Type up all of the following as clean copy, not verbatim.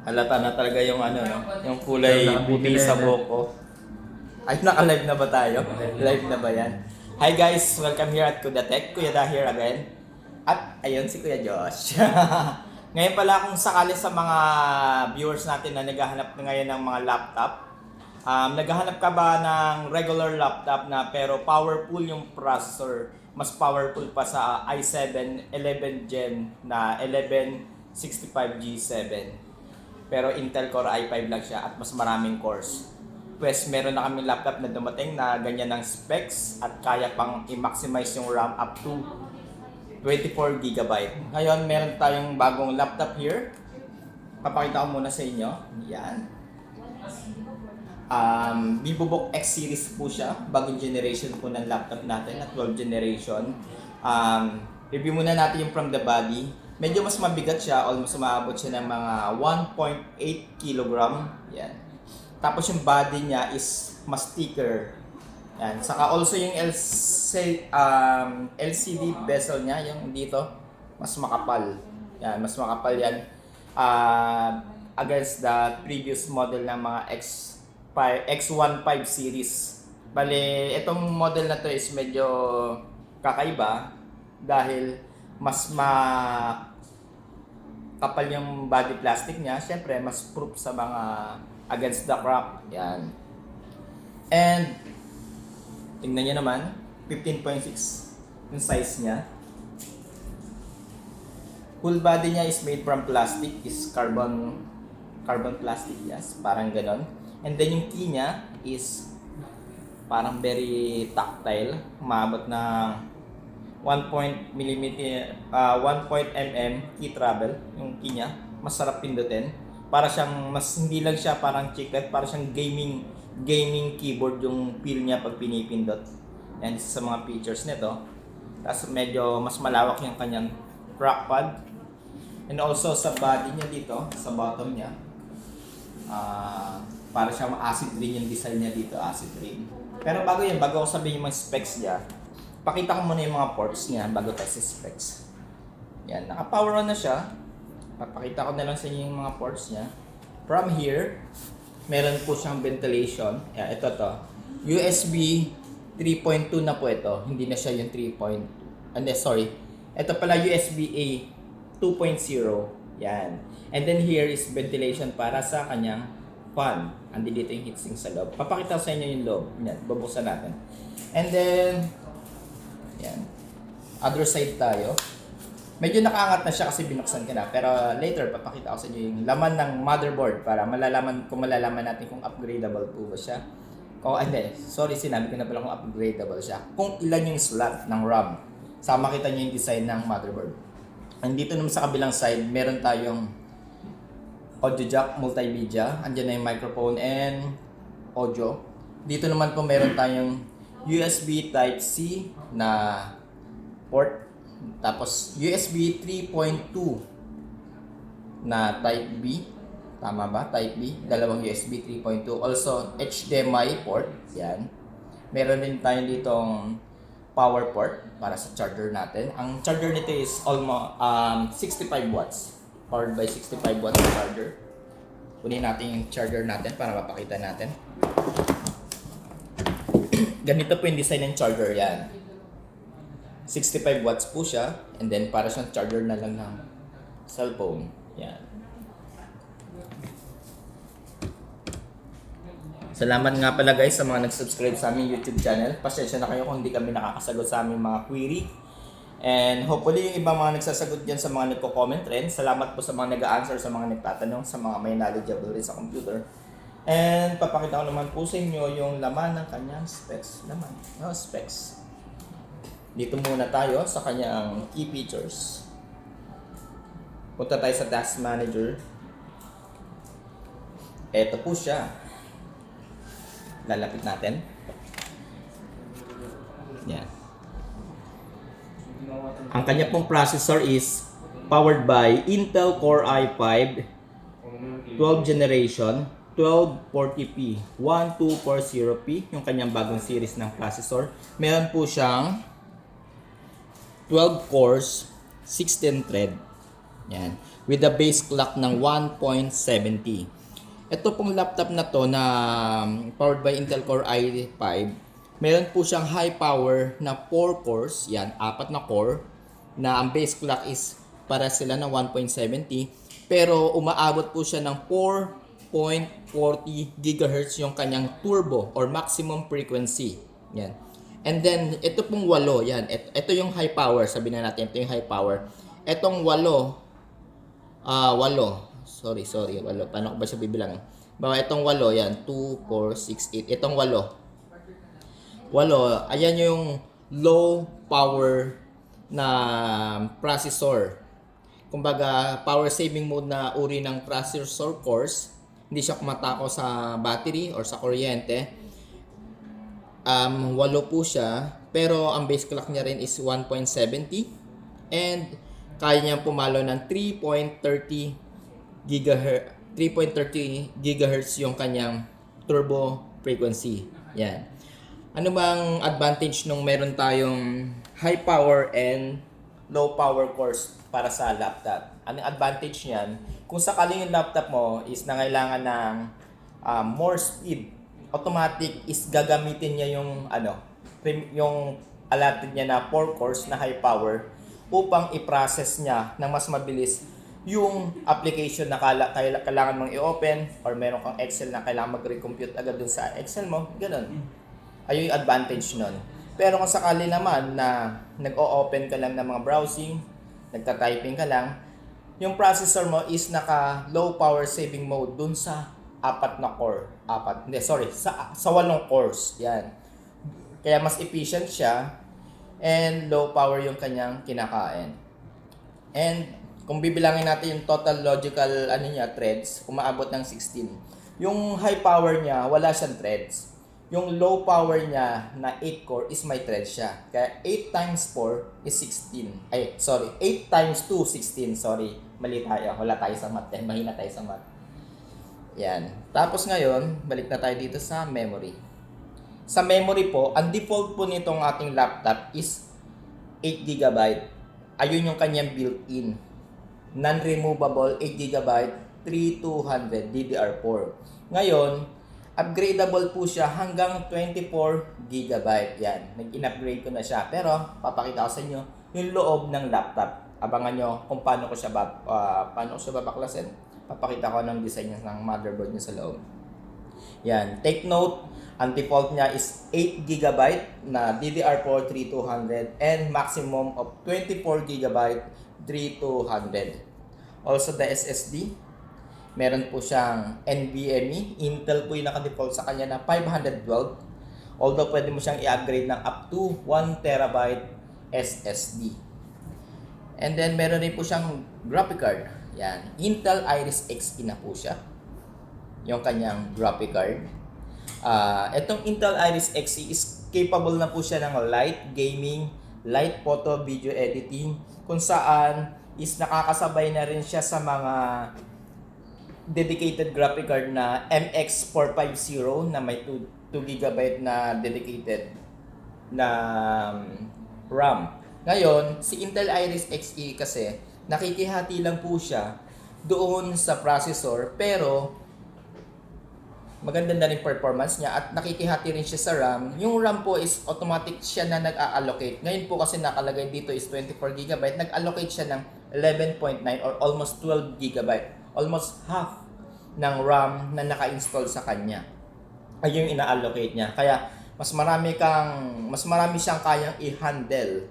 Halata na talaga yung ano, no? Yung kulay puti sa buhok ko. Ay, naka-live na ba tayo? Live na ba yan? Hi guys! Welcome here at Kuya Tech. Kuya Da here again. At ayun si Kuya Josh. Ngayon pala kung sakali sa mga viewers natin na naghahanap na ngayon ng mga laptop. Naghahanap ka ba ng regular laptop na pero powerful yung processor? Mas powerful pa sa i7 11 Gen na 1165G7. Pero Intel Core i5 lang siya at mas maraming cores. Pues meron na kaming laptop na dumating na ganyan ng specs at kaya pang i-maximize yung RAM up to 24GB. Ngayon meron tayong bagong laptop here. Papakita ko muna sa inyo. Yan. VivoBook X series po siya. Bagong generation po ng laptop natin at 12 generation. Review muna natin yung from the body. Medyo mas mabigat siya, almost umaabot siya ng mga 1.8 kg. Yan. Tapos yung body niya is mas thicker. Yan. Saka also yung LCD bezel niya, yung dito, mas makapal. Yan, mas makapal yan. Against the previous model ng mga X15 series. Bale, itong model na to is medyo kakaiba dahil mas kapal yung body plastic niya. Siyempre, mas proof sa mga against the crack. Yan. And, tingnan nyo naman, 15.6 yung size niya. Full body niya is made from plastic, is carbon plastic, yes, parang ganon. And then yung key niya is parang very tactile, umabot na 1.mm key travel yung key niya. Masarap pindutin. Para siyang hindi lang siya parang chiclet, para siyang gaming keyboard yung feel niya pag pinipindot. Yan isa sa mga features nito. Tapos medyo mas malawak yung kanyang trackpad. And also sa body niya dito, sa bottom niya, para siyang acid rain yung design niya dito, acid rain. Pero bago ako sabihin yung mga specs niya, pakita ko muna yung mga ports niya bago tayo sa specs. Yan, naka-power on na siya. Papakita ko na lang sa inyo yung mga ports niya. From here, meron po siyang ventilation. Yan, ito to. USB 3.2 na po ito. Hindi na siya yung 3.2. Sorry. Ito pala USB-A 2.0. Yan. And then here is ventilation para sa kanyang fan. Andi dito yung heatsink sa loob. Papakita ko sa inyo yung loob. Yan, bubuksan natin. And then, yan. Other side tayo. Medyo nakaangat na siya kasi binuksan ka na. Pero later, papakita ko sa inyo yung laman ng motherboard para malalaman natin kung upgradable po ba siya. Sinabi ko na pala kung upgradable siya. Kung ilan yung slot ng RAM. Sa makita nyo yung design ng motherboard. And dito naman sa kabilang side, meron tayong audio jack, multimedia. Andiyan na yung microphone and audio. Dito naman po meron tayong USB Type-C na port. Tapos USB 3.2 na Type B. Tama ba? Type B. Dalawang USB 3.2. Also HDMI port. Yan. Meron din tayo ditong power port para sa charger natin. Ang charger nito is almost 65 watts. Powered by 65 watts charger. Kunin natin yung charger natin para mapakita natin. Ganito po yung design ng charger, yan. 65 watts po siya. And then para siyang charger na lang ng cellphone. Yan. Salamat nga pala guys sa mga nag-subscribe sa aming YouTube channel. Pasensya na kayo kung hindi kami nakakasagot sa aming mga query. And hopefully yung ibang mga nagsasagot dyan sa mga nagko-comment rin. Salamat po sa mga nag-a-answer, sa mga nagtatanong, sa mga may knowledgeable rin sa computer. And papakita ko naman po sa inyo yung laman ng kanyang specs. Specs. Dito muna tayo sa kanyang key features. Punta tayo sa Task Manager. Ito po siya. Lalapit natin. Yan. Ang kanya pong processor is powered by Intel Core i5 12 generation 1240p 1240p yung kanyang bagong series ng processor. Meron po siyang 12 cores, 16 thread. Yan. with a base clock ng 1.70. Ito pong laptop na to na powered by Intel Core i5, meron po siyang high power na 4 cores, yan, 4 na core, na ang base clock is para sila ng 1.70, pero umaabot po siya ng 4.40 GHz yung kanyang turbo or maximum frequency. Yan. And then, ito pong 8, yan, ito yung high power, sabihin na natin, ito yung high power. Itong 8, 8. Sorry, 8. Paano ko ba siya bibilang? Bawa itong 8, yan. 2, 4, 6, 8. Itong 8. 8, ayan yung low power na processor. Kumbaga, power saving mode na uri ng processor cores. Hindi siya kumatako sa battery or sa kuryente. 8 po siya. Pero ang base clock niya rin is 1.70. And kaya niyang pumalo ng 3.30 GHz yung kanyang turbo frequency. Yan. Ano bang advantage nung meron tayong high power and low power cores para sa laptop? Anong advantage niyan? Kung sakaling yung laptop mo is nangailangan ng more speed, automatic is gagamitin niya yung yung allotted niya na 4 cores na high power upang i-process niya ng mas mabilis yung application na kailangan mong i-open or meron kang Excel na kailangan mag-recompute agad dun sa Excel mo, ganun. Ayun yung advantage nun. Pero kung sakali naman na nag-o-open ka lang ng mga browsing, nagta-typing ka lang, yung processor mo is naka low power saving mode dun sa 4 na core. Sa 8 cores. Yan. Kaya mas efficient siya and low power yung kanyang kinakain. And kung bibilangin natin yung total logical threads, umaabot ng 16. Yung high power niya, wala siyang threads. Yung low power niya na 8 core is may threads siya. Kaya 8 times 4 is 16. 8 times 2, 16. Sorry, mali tayo. Wala tayo sa math. Mahina tayo sa math. Yan. Tapos ngayon, balik na tayo dito sa memory. Sa memory po, ang default po nitong ating laptop is 8 GB. Ayun yung kanyang built-in. Non-removable 8 GB, 3200 DDR4. Ngayon, upgradable po siya hanggang 24 GB. Yan, nag-in-upgrade ko na siya. Pero, papakita ko sa inyo yung loob ng laptop. Abangan nyo kung paano ko siya babaklasin. Papakita ko ng design ng motherboard niya sa loob. Yan, take note, ang default niya is 8 GB na DDR4 3200 and maximum of 24 GB 3200. Also the SSD, meron po siyang NVMe. Intel po yung naka-default sa kanya na 512. Although pwede mo siyang i-upgrade ng up to 1 TB SSD. And then meron rin po siyang graphic card. Yan, Intel Iris Xe na po siya. Yung kanyang graphic card. Itong Intel Iris Xe is capable na po siya ng light gaming, light photo, video editing, kung saan is nakakasabay na rin siya sa mga dedicated graphic card na MX450 na may 2 GB na dedicated na RAM. Ngayon, si Intel Iris Xe kasi nakikihati lang po siya doon sa processor, pero maganda na rin performance niya at nakikihati rin siya sa RAM. Yung RAM po is automatic siya na nag-allocate. Ngayon po kasi nakalagay dito is 24 GB, nag-allocate siya ng 11.9 or almost 12 GB. Almost half ng RAM na naka-install sa kanya ay yung ina-allocate niya. Kaya mas marami siyang kayang i-handle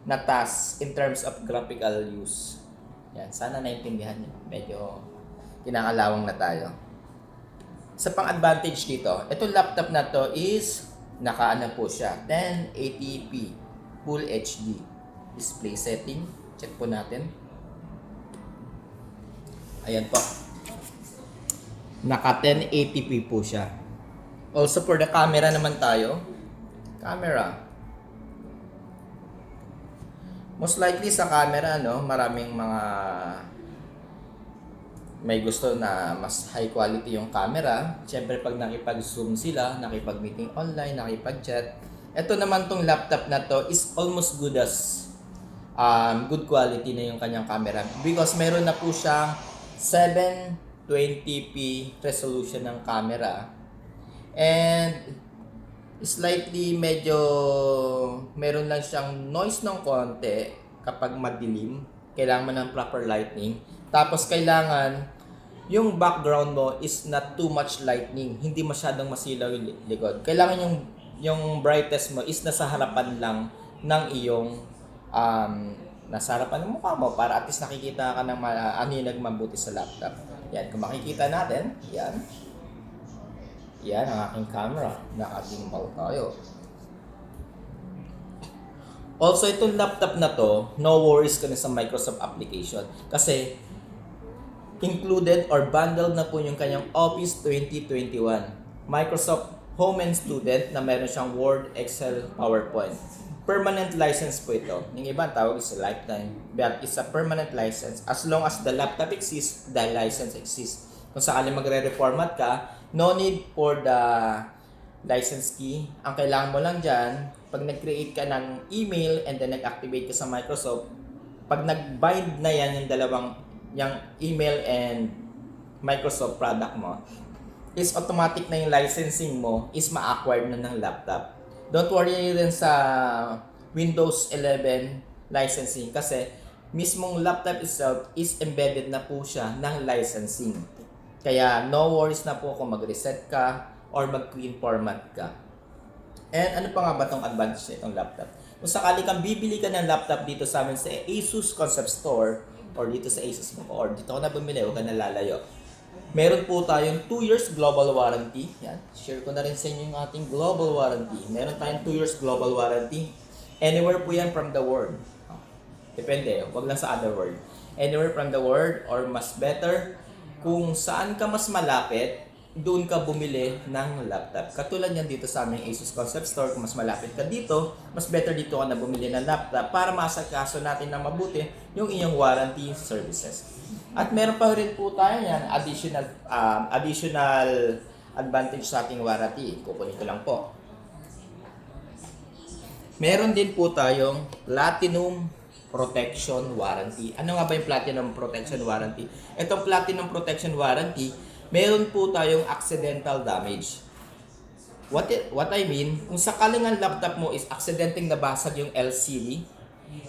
na task in terms of graphical use. Yan, sana naintindihan niyo. Medyo kinakalawang na tayo. Sa pang-advantage dito, itong laptop na to is naka-ano po siya, 1080p Full HD display setting. Check po natin. Ayan po. Naka 1080p po siya. Also for the camera naman tayo. Camera. Most likely sa camera, maraming mga may gusto na mas high quality yung camera. Siyempre pag nakipag-zoom sila, nakipag-meeting online, nakipag-chat. Ito naman tong laptop na to is almost good as good quality na yung kanyang camera because meron na po siyang 720p resolution ng camera and slightly medyo meron lang siyang noise ng konti kapag madilim, kailangan mo ng proper lighting, tapos kailangan yung background mo is not too much lightning, hindi masyadong masilaw yung likod, kailangan yung brightest mo is nasa harapan lang ng iyong nasa harapan ng mukha mo para at least nakikita ka ng ano yung nagmabuti sa laptop. Yan, kung makikita natin, yan ang aking camera. Naka-gimbal tayo. Also, itong laptop na to, no worries ka na sa Microsoft application. Kasi, included or bundled na po yung kanyang Office 2021. Microsoft Home and Student na meron siyang Word, Excel, PowerPoint. Permanent license po ito. Yung iba tawag is a lifetime. But it's a permanent license. As long as the laptop exists, the license exists. Kung sakali magre-reformat ka, no need for the license key. Ang kailangan mo lang dyan, pag nag-create ka ng email and then nag-activate ka sa Microsoft, pag nag-bind na yan yung dalawang yung email and Microsoft product mo, is automatic na yung licensing mo is ma-acquired na ng laptop. Don't worry rin sa Windows 11 licensing kasi mismong laptop itself is embedded na po siya ng licensing. Kaya no worries na po kung mag-reset ka or mag-clean format ka. And ano pa nga ba itong advantage na itong laptop? Kung sakali kang bibili ka ng laptop dito sa amin sa Asus Concept Store or dito sa Asus mo or dito ko na bumili, huwag ka na lalayo. Meron po tayong 2 years global warranty. Yan, share ko na rin sa inyo yung ating global warranty. Meron tayong 2 years global warranty. Anywhere po yan from the world. Depende, wag lang sa other world. Anywhere from the world or mas better, kung saan ka mas malapit, doon ka bumili ng laptop. Katulad yan dito sa aming Asus Concept Store, kung mas malapit ka dito, mas better dito ka na bumili ng laptop para masakaso natin ng mabuti yung iyong warranty services. At meron pa rin po tayo yan, additional advantage sa ating warranty. Kukunin ko lang po. Meron din po tayong Platinum Protection Warranty. Ano nga ba yung Platinum Protection Warranty? Itong Platinum Protection Warranty, meron po tayong accidental damage. What I mean, kung sakaling ang laptop mo is accidenting nabasag yung LCD,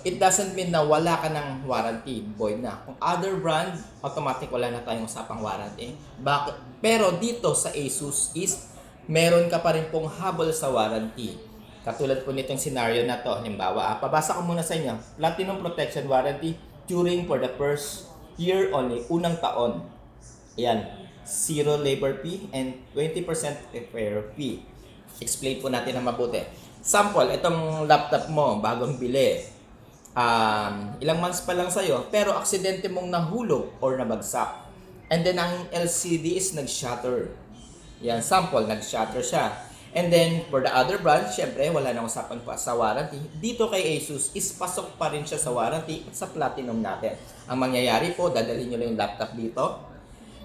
it doesn't mean na wala ka ng warranty, void na. Kung other brand, automatic wala na tayong usapang warranty. Pero dito sa Asus is, meron ka pa rin pong habol sa warranty. Katulad po nitong scenario na to, halimbawa, pabasa ko muna sa inyo, Platinum Protection Warranty during for the first year only, unang taon. Yan, 0 labor fee and 20% repair fee. Explain po natin na mabuti. Sample, itong laptop mo, bagong bili. Ilang months pa lang sa'yo, pero aksidente mong nahulog or nabagsak. And then, ang LCD is nag-shatter. Yan, sample, nag-shatter siya. And then, for the other brand, syempre, wala nang usapan pa sa warranty. Dito kay Asus, is pasok pa rin siya sa warranty at sa Platinum natin. Ang mangyayari po, dadalhin nyo lang yung laptop dito.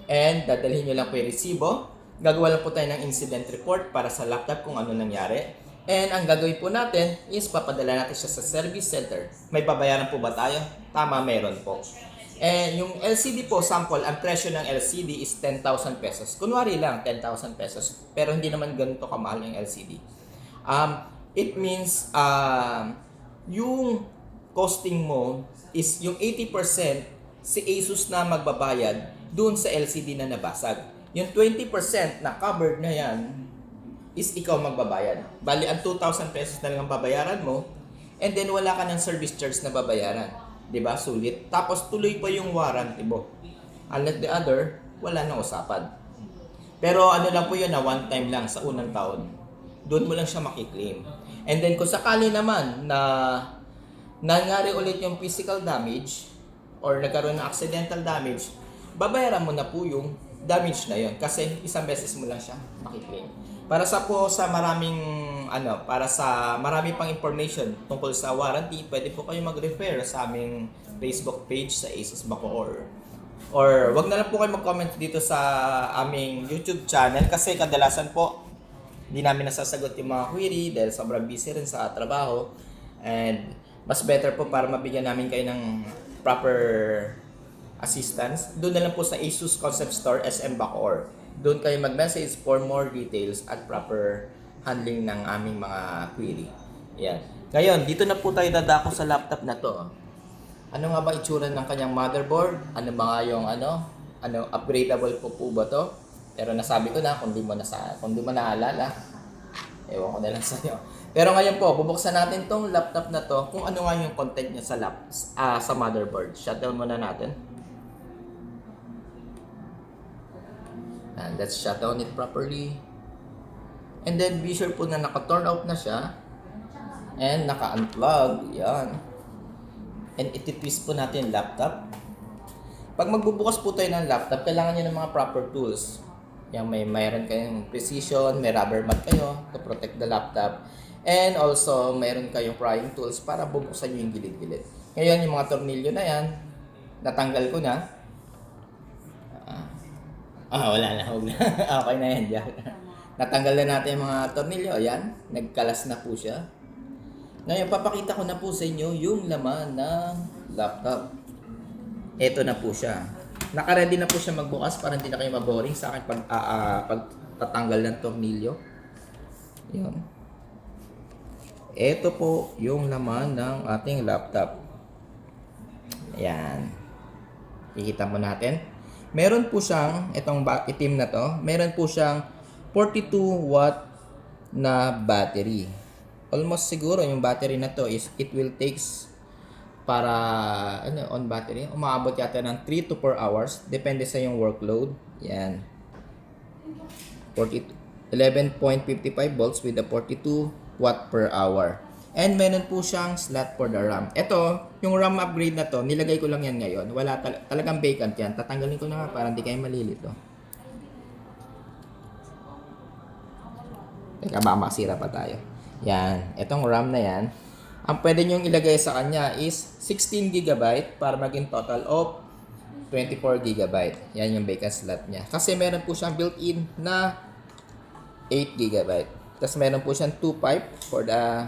And dadalhin nyo lang po yung resibo. Gagawa lang po tayo ng incident report para sa laptop kung ano nangyari. And ang gagawin po natin is papadala natin siya sa service center. May babayaran po ba tayo? Tama, meron po. And yung LCD po, sample, ang presyo ng LCD is 10,000 pesos. Kunwari lang, 10,000 pesos. Pero hindi naman ganito kamahal yung LCD. It means, yung costing mo is yung 80% si Asus na magbabayad dun sa LCD na nabasag. Yung 20% na covered na yan is ikaw magbabayad. Bali, ang 2,000 pesos na lang ang babayaran mo and then wala ka ng service charge na babayaran. Diba? Sulit. Tapos tuloy pa yung warranty mo. Unlike the other, wala nang usapan. Pero ano lang po yun na one time lang sa unang taon. Doon mo lang siya makiklaim. And then kung sakali naman na nangyari ulit yung physical damage or nagkaroon ng accidental damage, babayaran mo na po yung damage na yun. Kasi isang beses mo lang siya makiklaim. Para sa marami pang information tungkol sa warranty, pwede po kayo mag-refer sa aming Facebook page sa Asus Bacoor. Or wag na lang po kayo mag-comment dito sa aming YouTube channel kasi kadalasan po hindi namin nasasagot yung mga query dahil sobrang busy rin sa trabaho. And mas better po para mabigyan namin kayo ng proper assistance. Doon na lang po sa Asus Concept Store SM Bacoor. Doon kayo mag-message for more details at proper handling ng aming mga query. Yan. Ngayon, dito na po tayo dadako sa laptop na to. Ano nga ba itsura ng kanyang motherboard? Ano ba nga yung upgradable po ba to? Pero nasabi ko na, kung di mo naalala, ewan ko na lang sa'yo. Pero ngayon po, bubuksan natin tong laptop na to kung ano nga yung content niya sa motherboard. Shutdown muna natin. And let's shut down it properly. And then be sure po na naka-turn off na siya. And naka-unplug. Yan. And iti-twist po natin yung laptop. Pag magbubukas po tayo ng laptop, kailangan nyo ng mga proper tools. Yan, mayroon kayong precision, may rubber mat kayo to protect the laptop. And also, mayroon kayong prying tools para bubuksan nyo yung gilid-gilid. Ngayon, yung mga tornilyo na yan, natanggal ko na. Wala na. Okay na yan dyan. Natanggal na natin yung mga tornilyo. Ayan, nagkalas na po siya. Ngayon, papakita ko na po sa inyo yung laman ng laptop. Ito na po siya. Naka-ready na po siya magbukas para hindi na kayo maboring sa akin pagtatanggal ng tornilyo. Yun. Ito po yung laman ng ating laptop. Ayan. Kikita mo natin. Meron po siyang, itong itim na to, meron po siyang 42 watt na battery. Almost siguro yung battery na to is it will takes para on battery umaabot yata ng 3 to 4 hours depende sa yung workload. Yan. 11.55 volts with a 42 watt per hour. And meron po siyang slot for the RAM. Ito, yung RAM upgrade na to, nilagay ko lang yan ngayon. Wala talagang vacant yan. Tatanggalin ko na nga para hindi kayo malilito. Teka, baka makasira pa tayo. Yan. Itong RAM na yan. Ang pwede nyong ilagay sa kanya is 16 GB para maging total of 24 GB. Yan yung vacant slot niya. Kasi meron po siyang built-in na 8 GB. Tapos meron po siyang 2 pipe for the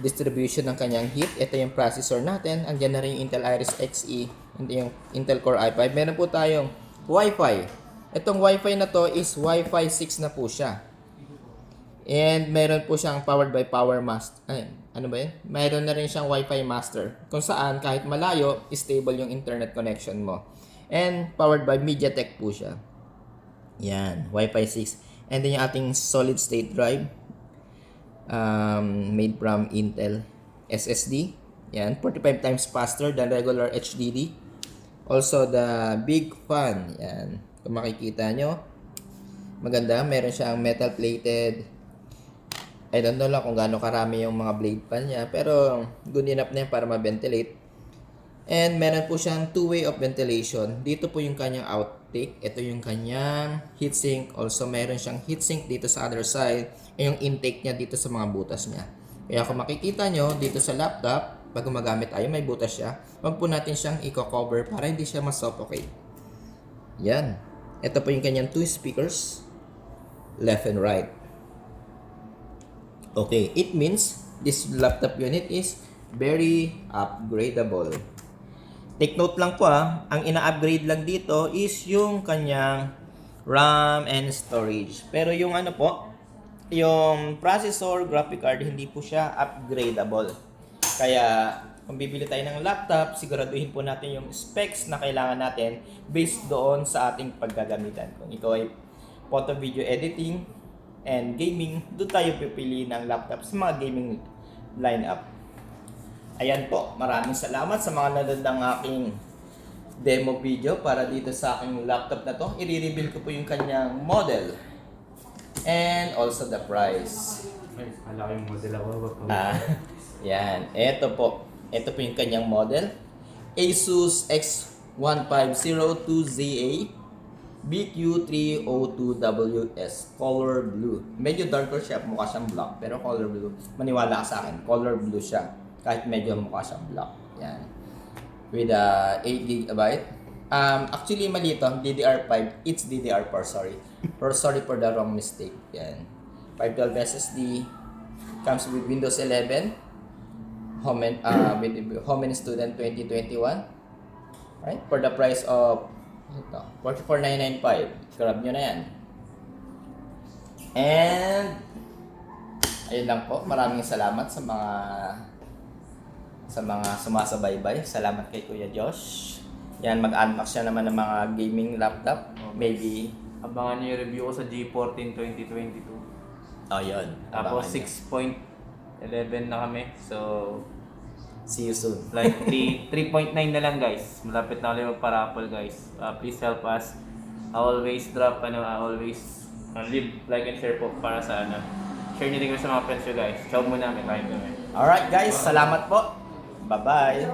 distribution ng kanyang heat. Ito yung processor natin. Andiyan na rin yung Intel Iris Xe. Hindi yung Intel Core i5. Meron po tayong Wi-Fi. Itong Wi-Fi na to is Wi-Fi 6 na po siya. And meron po siyang powered by Power Master. Ano ba yun? Meron na rin siyang Wi-Fi Master. Kung saan kahit malayo, stable yung internet connection mo. And powered by MediaTek po siya. Yan. Wi-Fi 6. And then yung ating solid state drive. Made from Intel SSD. Yan, 45 times faster than regular HDD. Also, the big fan. Yan, kung makikita nyo, maganda. Meron siyang metal plated. I don't know lang kung gaano karami yung mga blade pan niya. Pero, good enough na yan para ma-ventilate. And meron po siyang two-way of ventilation. Dito po yung kanyang outtake. Ito yung kanyang heatsink. Also, meron siyang heatsink dito sa other side. Yung intake niya dito sa mga butas niya. Kaya kung makikita nyo dito sa laptop, pag gumagamit tayo, may butas siya. Huwag po natin siyang i-cover para hindi siya ma-suffocate. Yan. Ito po yung kanyang two speakers. Left and right. Okay. It means this laptop unit is very upgradable. Take note lang po ang ina-upgrade lang dito is yung kanyang RAM and storage. Pero yung yung processor, graphic card, hindi po siya upgradable. Kaya kung bibili tayo ng laptop, siguraduhin po natin yung specs na kailangan natin based doon sa ating paggagamitan. Kung ikaw ay photo video editing and gaming, doon tayo pipili ng laptop sa mga gaming lineup. Ayan po, maraming salamat sa mga nanood ng aking demo video para dito sa aking laptop na to. I-reveal ko po yung kanyang model and also the price. Wala yung model ako. Yan, ito po yung kanyang model. Asus X1502ZA BQ302WS color blue. Medyo darker siya, mukha siyang black, pero color blue. Maniwala ka sa akin, color blue siya. Kahit medyo mukha siyang black. Yan. With 8 GB. Actually, mali ito. DDR5. It's DDR4, sorry. Sorry for the wrong mistake. Yan. 512 SSD. Comes with Windows 11. with Homen Student 2021. Right? For the price of 44,995. Grab nyo na yan. And ayun lang po. Maraming salamat sa mga sumasabaybay. Salamat kay Kuya Josh. Yan, mag-unbox siya naman ng mga gaming laptop. Maybe. Abangan niyo yung review ko sa G14 2022. Oh, yun. Tapos Abangan nyo. 6.11 na kami. So, See you soon. like 3.9 na lang guys. Malapit na ulit magpa-raffle guys. Please help us. I always drop, I always leave, like and share po para sa share niyo din sa mga friends nyo guys. Ciao muna, may kain kami. Alright guys, salamat po. Bye-bye.